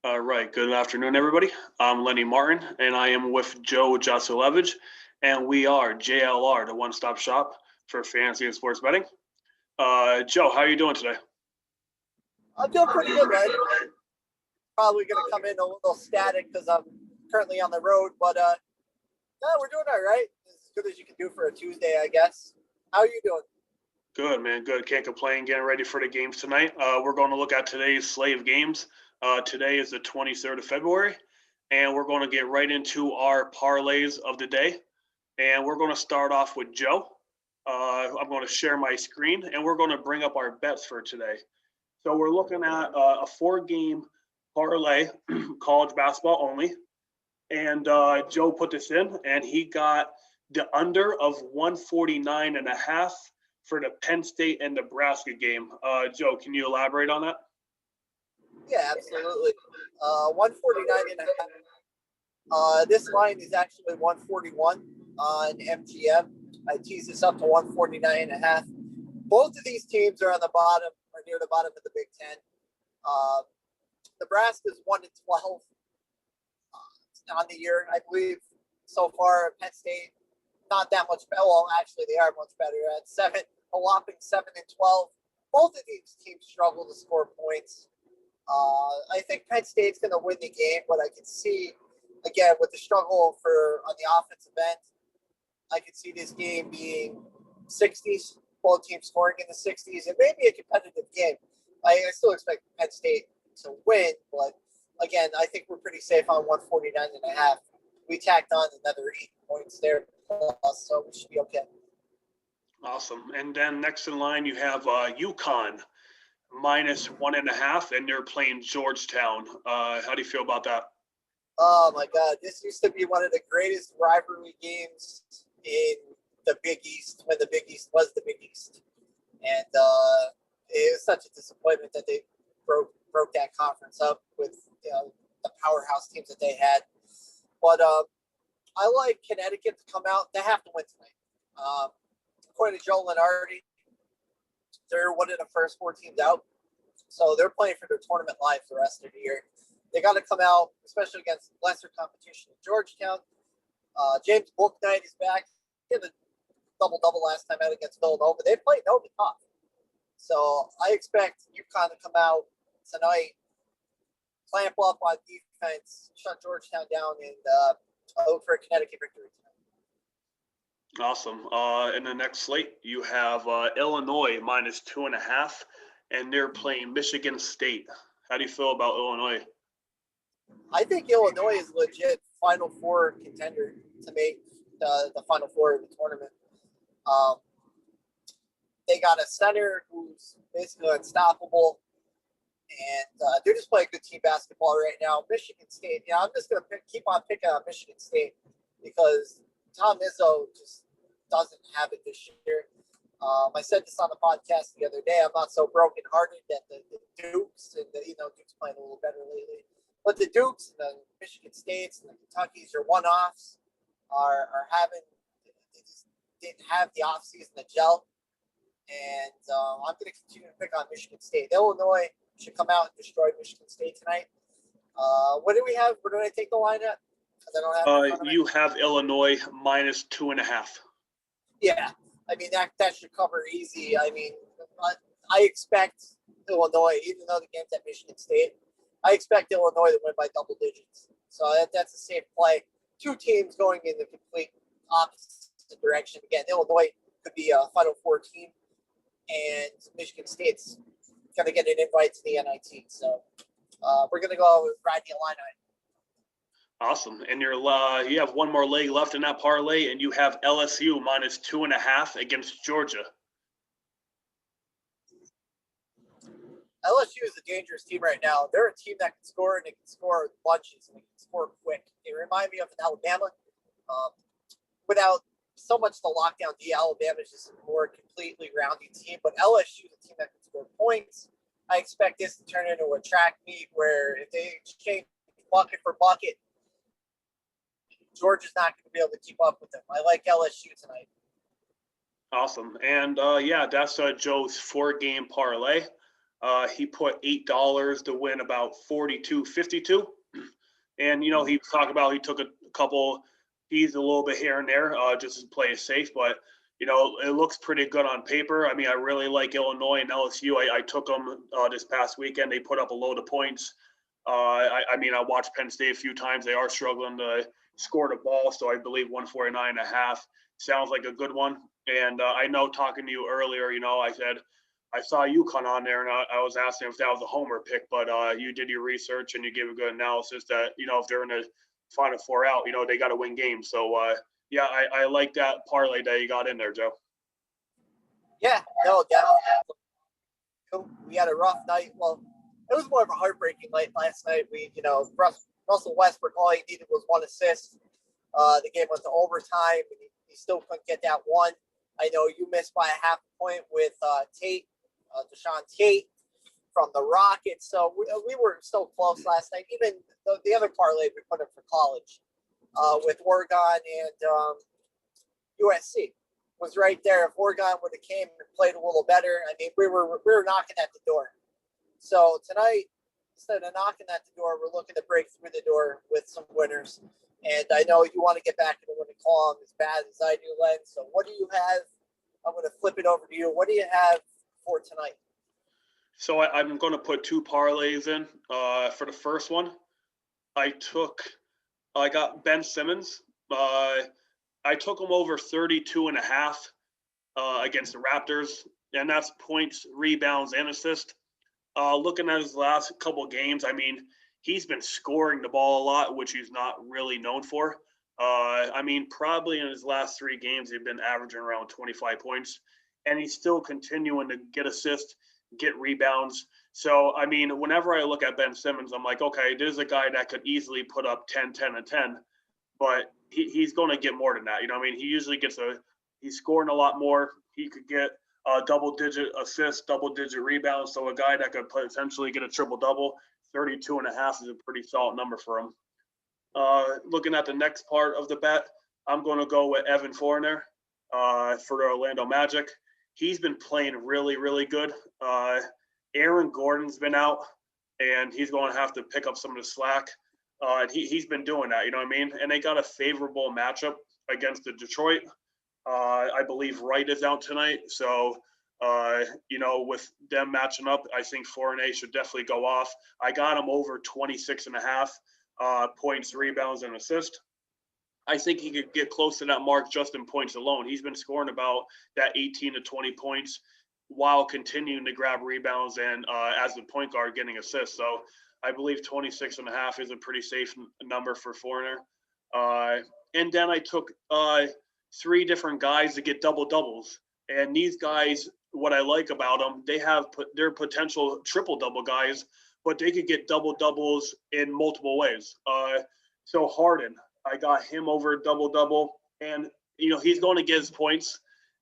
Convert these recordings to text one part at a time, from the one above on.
All right. Good afternoon, everybody. I'm Lenny Martin, and I am with Joe Josulevich, and we are JLR, the one-stop shop for fantasy and sports betting. Joe, how are you doing today? I'm doing pretty good, man. Probably going to come in a little static because I'm currently on the road, but yeah, we're doing all right. As good as you can do for a Tuesday, I guess. How are you doing? Good, man. Good. Can't complain. Getting ready for the games tonight. We're going to look at today's slate of games. Today is the 23rd of February, and we're going to get right into our parlays of the day. And we're going to start off with Joe. I'm going to share my screen, and we're going to bring up our bets for today. So we're looking at a 4-game parlay, college basketball only. And Joe put this in, and he got the under of 149.5 for the Penn State and Nebraska game. Joe, can you elaborate on that? Yeah, absolutely. 149.5. This line is actually 141 on MGM. I teased this up to 149.5. Both of these teams are on the bottom or near the bottom of the Big Ten. Nebraska's 1-12 on the year, I believe, so far. Penn State, not that much better. Well, actually, they are much better at a whopping 7-12. Both of these teams struggle to score points. I think Penn State's going to win the game, but I can see, again, with the struggle on the offensive end, I can see this game being 60s, both teams scoring in the 60s. It may be a competitive game. I still expect Penn State to win, but again, I think we're pretty safe on 149.5. We tacked on another 8 points there, so we should be okay. Awesome. And then next in line, you have UConn minus 1.5, and they're playing Georgetown. How do you feel about that? Oh my God, this used to be one of the greatest rivalry games in the Big East when the Big East was the Big East, and it was such a disappointment that they broke that conference up with the powerhouse teams that they had. But I like Connecticut to come out. They have to win tonight. According to Joe Lenardi, they're one of the first 4 teams out, so they're playing for their tournament life the rest of the year. They got to come out, especially against lesser competition in Georgetown. James Bouknight is back. He had a double-double last time out against Villanova. They played Nova tough. So I expect UConn to come out tonight, clamp up on defense, shut Georgetown down, and hope for a Connecticut victory tonight. Awesome. In the next slate, you have Illinois minus 2.5, and they're playing Michigan State. How do you feel about Illinois? I think Illinois is legit Final Four contender to make the Final Four of the tournament. They got a center who's basically unstoppable, and they're just playing good team basketball right now. Michigan State, I'm just going to keep on picking on Michigan State because Tom Izzo just doesn't have it this year. I said this on the podcast the other day. I'm not so brokenhearted that the Dukes and Duke's playing a little better lately, but the Dukes and the Michigan States and the Kentuckys are one-offs. They just didn't have the offseason to gel, and I'm going to continue to pick on Michigan State. Illinois should come out and destroy Michigan State tonight. What do we have? Where do I take the line at? Because I don't have. You have Illinois minus 2.5. Yeah, I mean that should cover easy. I mean, I expect Illinois, even though the game's at Michigan State, I expect Illinois to win by double digits. So that's a safe play. 2 teams going in the complete opposite direction. Again, Illinois could be a Final Four team, and Michigan State's going to get an invite to the NIT. So we're going to go with Rodney Illini. Awesome. And you have one more leg left in that parlay, and you have LSU minus 2.5 against Georgia. LSU is a dangerous team right now. They're a team that can score, and they can score bunches, and they can score quick. They remind me of an Alabama. Without so much the lockdown D, Alabama is just a more completely rounded team. But LSU is a team that can score points. I expect this to turn into a track meet where if they exchange bucket for bucket, Georgia's not going to be able to keep up with them. I like LSU tonight. Awesome. And that's Joe's 4-game parlay. He put $8 to win about 42.52. And, he was talking about he took a couple fees a little bit here and there just to play it safe. But, it looks pretty good on paper. I mean, I really like Illinois and LSU. I took them this past weekend. They put up a load of points. I watched Penn State a few times. They are struggling to score the ball. So I believe 149.5 sounds like a good one. And I know talking to you earlier, I said, I saw UConn on there, and I was asking if that was a homer pick, but you did your research and you gave a good analysis that, if they're in the Final Four out, they got to win games. So, yeah, I like that parlay that you got in there, Joe. Yeah, no, definitely. We had a rough night. Well, it was more of a heartbreaking night last night. Russell Westbrook, all he needed was one assist. The game went to overtime, and he still couldn't get that one. I know you missed by a half a point with Deshaun Tate from the Rockets. So we were so close last night. Even the other parlay we put in for college with Oregon and USC was right there. If Oregon would have came and played a little better, I mean, we were knocking at the door. So tonight, instead of knocking at the door, we're looking to break through the door with some winners. And I know you want to get back in the winning column as bad as I do, Len. So what do you have? I'm going to flip it over to you. What do you have for tonight? So I'm going to put two parlays in. For the first one, I got Ben Simmons. I took him over 32.5 against the Raptors, and that's points, rebounds, and assists. Looking at his last couple of games, I mean, he's been scoring the ball a lot, which he's not really known for. Probably in his last 3 games, he's been averaging around 25 points, and he's still continuing to get assists, get rebounds. So, I mean, whenever I look at Ben Simmons, I'm like, okay, there's a guy that could easily put up 10, 10, and 10, but he's going to get more than that. He usually he's scoring a lot more. He could get double-digit assists, double-digit rebounds. So a guy that could potentially get a triple-double, 32.5 is a pretty solid number for him. Looking at the next part of the bet, I'm going to go with Evan Fournier for the Orlando Magic. He's been playing really, really good. Aaron Gordon's been out, and he's going to have to pick up some of the slack. He's been doing that, you know what I mean? And they got a favorable matchup against the Detroit. I believe Wright is out tonight. So, with them matching up, I think Fournier should definitely go off. I got him over 26.5 points, rebounds, and assists. I think he could get close to that mark just in points alone. He's been scoring about that 18 to 20 points while continuing to grab rebounds and as the point guard getting assists. So I believe 26.5 is a pretty safe number for Fournier. And then I took 3 different guys to get double doubles. And these guys, what I like about them, they have their potential triple double guys, but they could get double doubles in multiple ways. So Harden, I got him over double double, and he's going to get his points.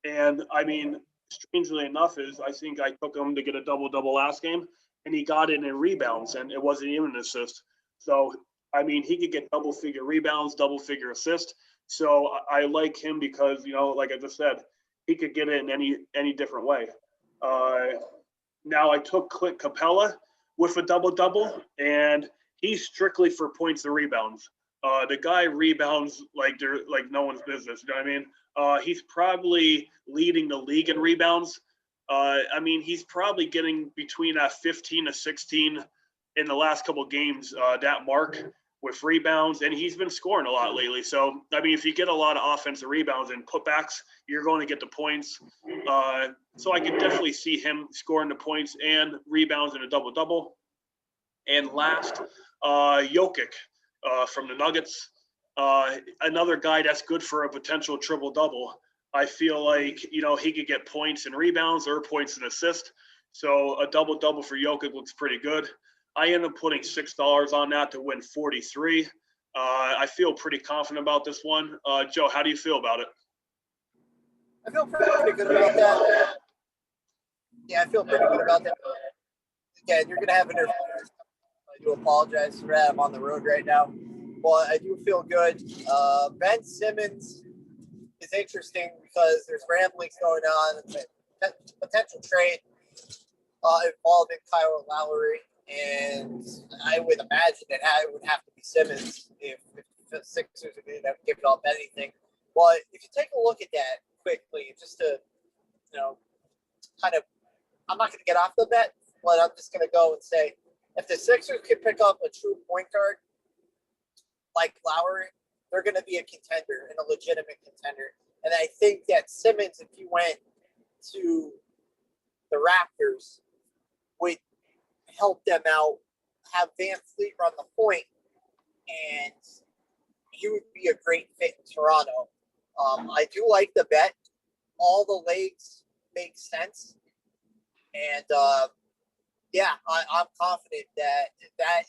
And I mean, strangely enough, I think I took him to get a double double last game, and he got it in rebounds, and it wasn't even an assist. So I mean, he could get double figure rebounds, double figure assist. So I like him because like I just said, he could get it in any different way. Now I took Clint Capella with a double double, and he's strictly for points and rebounds. The guy rebounds like no one's business. You know what I mean? He's probably leading the league in rebounds. He's probably getting between 15 to 16 in the last couple of games, that mark with rebounds, and he's been scoring a lot lately. So, if you get a lot of offensive rebounds and putbacks, you're going to get the points. So I could definitely see him scoring the points and rebounds in a double-double. And last, Jokic from the Nuggets, another guy that's good for a potential triple-double. I feel like, he could get points and rebounds or points and assists. So a double-double for Jokic looks pretty good. I ended up putting $6 on that to win 43. I feel pretty confident about this one. Joe, how do you feel about it? I feel pretty good about that. Yeah, I feel pretty good about that. Again, you're going to have an interference. I do apologize for that. I'm on the road right now. But I do feel good. Ben Simmons is interesting because there's ramblings going on. Potential trade. involving Kyle Lowry, and I would imagine that it would have to be Simmons if the Sixers are going to give up anything. But if you take a look at that quickly, just to, kind of, I'm not going to get off the bet, but I'm just going to go and say, if the Sixers could pick up a true point guard like Lowry, they're going to be a contender and a legitimate contender. And I think that Simmons, if he went to the Raptors, would help them out, have Van Fleet run the point, and he would be a great fit in Toronto. I do like the bet. All the legs make sense. And, I'm confident that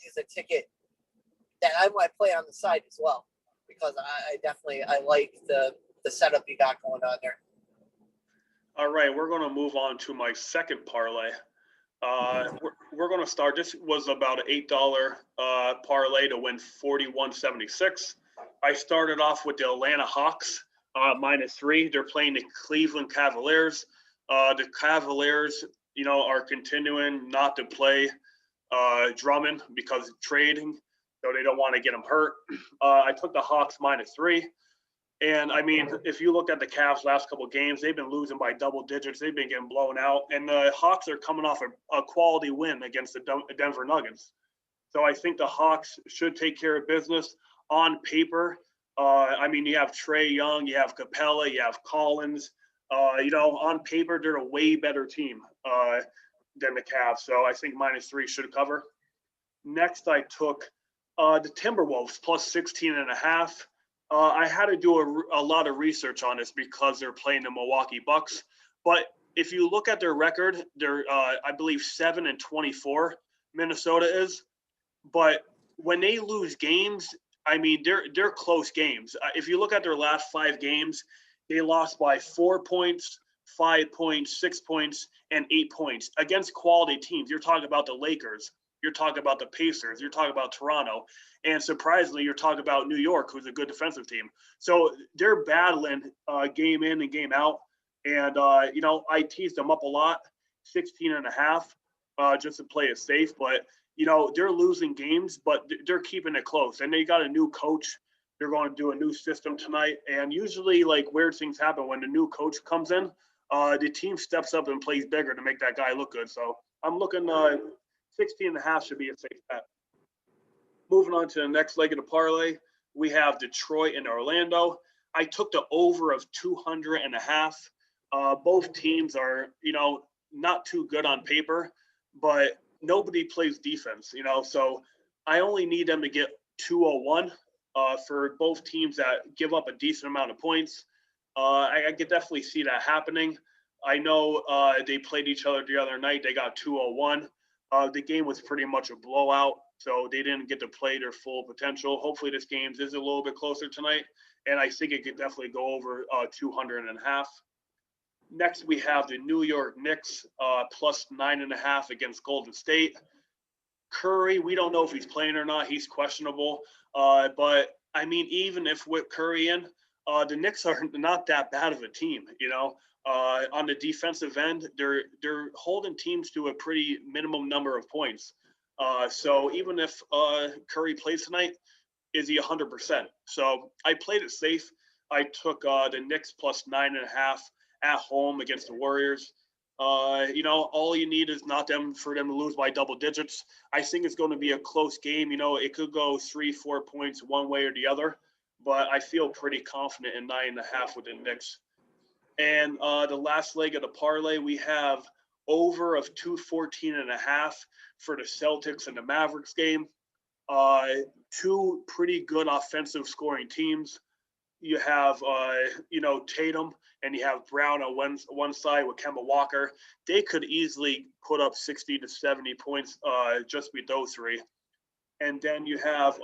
is a ticket that I might play on the side as well, because I like the setup you got going on there. All right, we're going to move on to my second parlay. We're going to start. This was about an $8 parlay to win $41.76. I started off with the Atlanta Hawks -3. They're playing the Cleveland Cavaliers. The Cavaliers, are continuing not to play Drummond because of trading, so they don't want to get him hurt. I took the Hawks -3. And, I mean, if you look at the Cavs' last couple of games, they've been losing by double digits. They've been getting blown out. And the Hawks are coming off a quality win against the Denver Nuggets. So I think the Hawks should take care of business on paper. You have Trae Young, you have Capella, you have Collins. On paper, they're a way better team than the Cavs. So I think -3 should cover. Next, I took the Timberwolves +16.5. I had to do a lot of research on this because they're playing the Milwaukee Bucks. But if you look at their record, they're, I believe, 7-24, Minnesota is. But when they lose games, they're close games. If you look at their last 5 games, they lost by 4 points, 5 points, 6 points, and 8 points against quality teams. You're talking about the Lakers. You're talking about the Pacers. You're talking about Toronto. And surprisingly, you're talking about New York, who's a good defensive team. So they're battling game in and game out. And, I teased them up a lot, 16.5, just to play it safe. But, they're losing games, but they're keeping it close. And they got a new coach. They're going to do a new system tonight. And usually, weird things happen when the new coach comes in. The team steps up and plays bigger to make that guy look good. So I'm looking 16.5 should be a safe bet. Moving on to the next leg of the parlay, we have Detroit and Orlando. I took the over of 200.5. Both teams are, not too good on paper, but nobody plays defense, so I only need them to get 201 for both teams that give up a decent amount of points. I could definitely see that happening. I know they played each other the other night. They got 201. The game was pretty much a blowout, so they didn't get to play their full potential. Hopefully this game is a little bit closer tonight, and I think it could definitely go over 200.5. Next, we have the New York Knicks +9.5 against Golden State. Curry, we don't know if he's playing or not. He's questionable. But, even if with Curry in, the Knicks are not that bad of a team, on the defensive end, they're holding teams to a pretty minimum number of points. So even if Curry plays tonight, is he 100%? So I played it safe. I took the Knicks +9.5 at home against the Warriors. All you need is not for them to lose by double digits. I think it's going to be a close game. It could go 3-4 points one way or the other, but I feel pretty confident in 9.5 with the Knicks. And the last leg of the parlay, we have over of 214.5 for the Celtics and the Mavericks game. Two pretty good offensive scoring teams. You have, Tatum and you have Brown on one side with Kemba Walker. They could easily put up 60 to 70 points just with those three. And then you have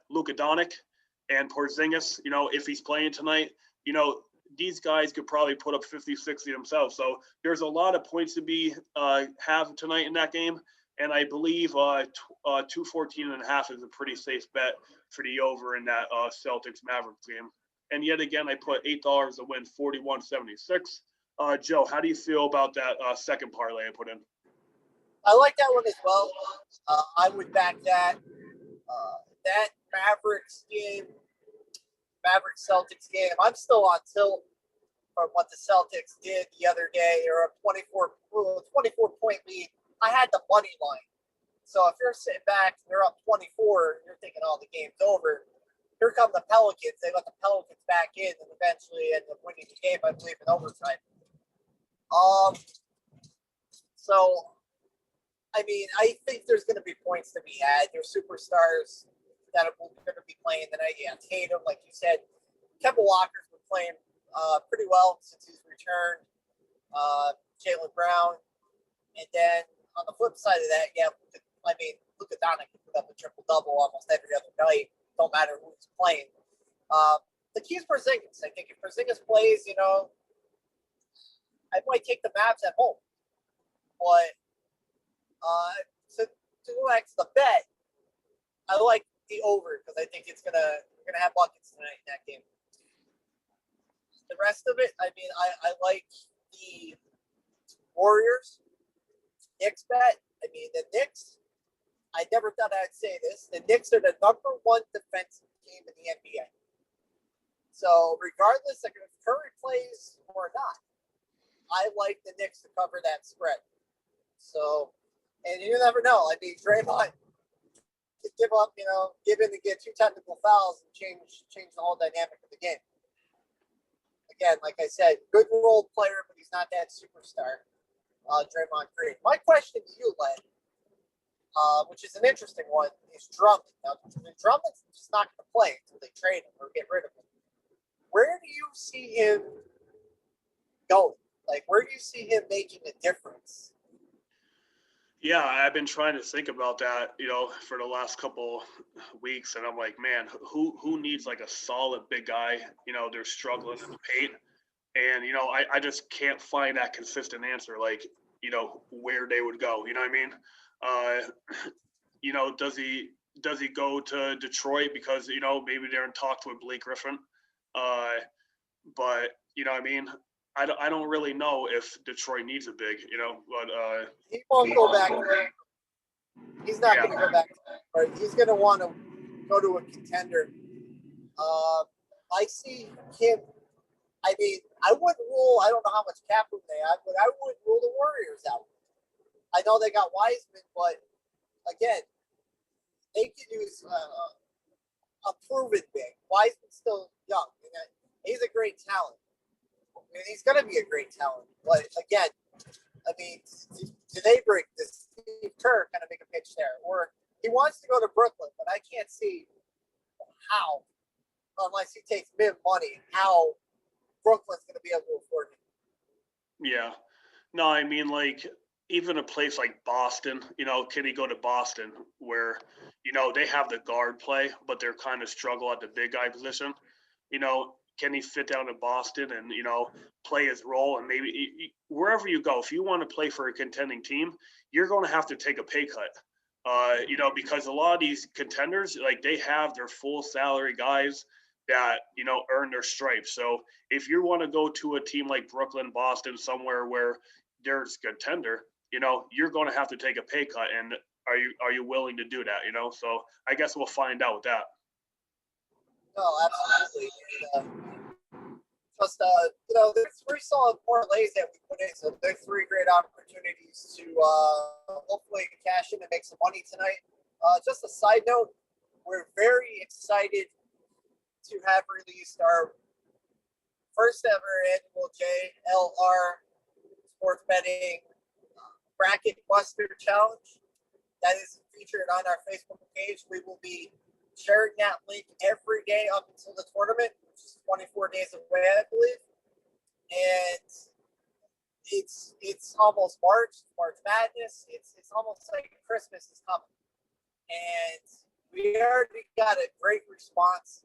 Luka Doncic and Porzingis. If he's playing tonight, these guys could probably put up 50, 60 themselves. So there's a lot of points to be have tonight in that game. And I believe 214.5 is a pretty safe bet for the over in that Celtics Mavericks game. And yet again, I put $8 to win 41.76. Joe, how do you feel about that second parlay I put in? I like that one as well. I would back that. That Mavericks game, Mavericks Celtics game. I'm still on tilt from what the Celtics did the other day. They're a 24 point lead. I had the money line. So if you're sitting back and you're up 24, you're thinking, oh, the game's over. Here come the Pelicans. They let the Pelicans back in and eventually end up winning the game, I believe, in overtime. So, I mean, I think there's going to be points to be had. There's superstars that are going to be playing tonight. Yeah, Tatum, like you said. Kemba Walker's been playing pretty well since he's returned. Jaylen Brown. And then on the flip side of that, yeah, Luka Doncic can put up a triple-double almost every other night. Don't matter who's playing. The key is Porzingis. I think if Porzingis plays, I might take the Mavs at home. But to go back to the bet, I like the over because I think we're gonna have buckets tonight in that game. The rest of it, I mean, I like the Warriors Knicks bet. I mean, the Knicks. I never thought I'd say this. The Knicks are the number one defensive team in the NBA. So regardless of if Curry plays or not, I like the Knicks to cover that spread. So, and you never know. I mean, Draymond could give in to get 2 technical fouls and change the whole dynamic of the game. Again, like I said, good role player, but he's not that superstar. Draymond Green. My question to you, Len, which is an interesting one, is Drummond. Now, Drummond's just not going to play until they trade him or get rid of him. Where do you see him going? Like, where do you see him making a difference? Yeah, I've been trying to think about that, for the last couple weeks, and I'm like, man, who needs like a solid big guy? They're struggling in the paint, and I just can't find that consistent answer, like where they would go. You know what I mean? Does he go to Detroit because maybe they're in talks with Blake Griffin? But you know what I mean? I don't really know if Detroit needs a big, but he won't go back there. He's not going to go back there. He's going to want to go to a contender. I see him. I mean, I wouldn't rule. I don't know how much cap room they have, but I wouldn't rule the Warriors out. I know they got Wiseman, but again, they could use a proven big. Wiseman's still young. He's a great talent. I mean, he's going to be a great talent. But again, I mean, do they bring this Steve Kerr kind of make a pitch there? Or he wants to go to Brooklyn, but I can't see how, unless he takes mid money, how Brooklyn's going to be able to afford him. Yeah. No, I mean, like, even a place like Boston, can he go to Boston where, they have the guard play, but they're kind of struggle at the big guy position? Can he fit down in Boston and, play his role? And maybe wherever you go, if you want to play for a contending team, you're going to have to take a pay cut, because a lot of these contenders, like, they have their full salary guys that, earn their stripes. So if you want to go to a team like Brooklyn, Boston, somewhere where there's a contender, you're going to have to take a pay cut. And are you willing to do that? So I guess we'll find out with that. No, absolutely. There's 3 solid parlays that we put in, so there's 3 great opportunities to hopefully cash in and make some money tonight. Just a side note, we're very excited to have released our first ever annual JLR sports betting bracket buster challenge. That is featured on our Facebook page. We will be sharing that link every day up until the tournament, which is 24 days away, I believe. And it's almost March Madness. It's almost like Christmas is coming. And we already got a great response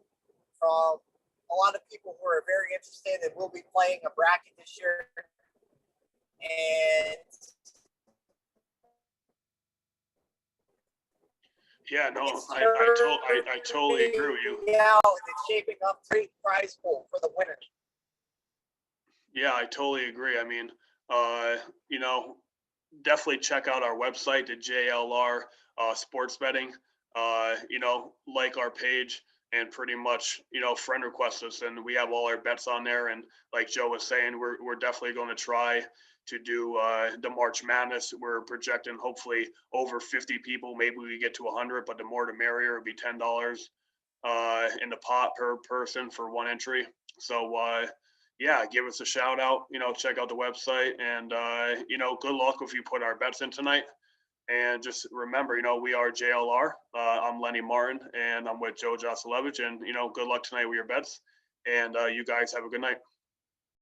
from a lot of people who are very interested, and we'll be playing a bracket this year. And yeah, no, I totally agree with you. Now it's shaping up great prize pool for the winner. Yeah, I totally agree. I mean, definitely check out our website, the JLR sports betting. Like our page and pretty much, friend request us, and we have all our bets on there. And like Joe was saying, we're definitely going to try to do the March Madness. We're projecting hopefully over 50 people. Maybe we get to 100, but the more the merrier. It'd be $10 in the pot per person for one entry. So yeah, give us a shout out. Check out the website, and good luck if you put our bets in tonight. And just remember, we are JLR. I'm Lenny Martin, and I'm with Joe Joselevich. And good luck tonight with your bets. And you guys have a good night.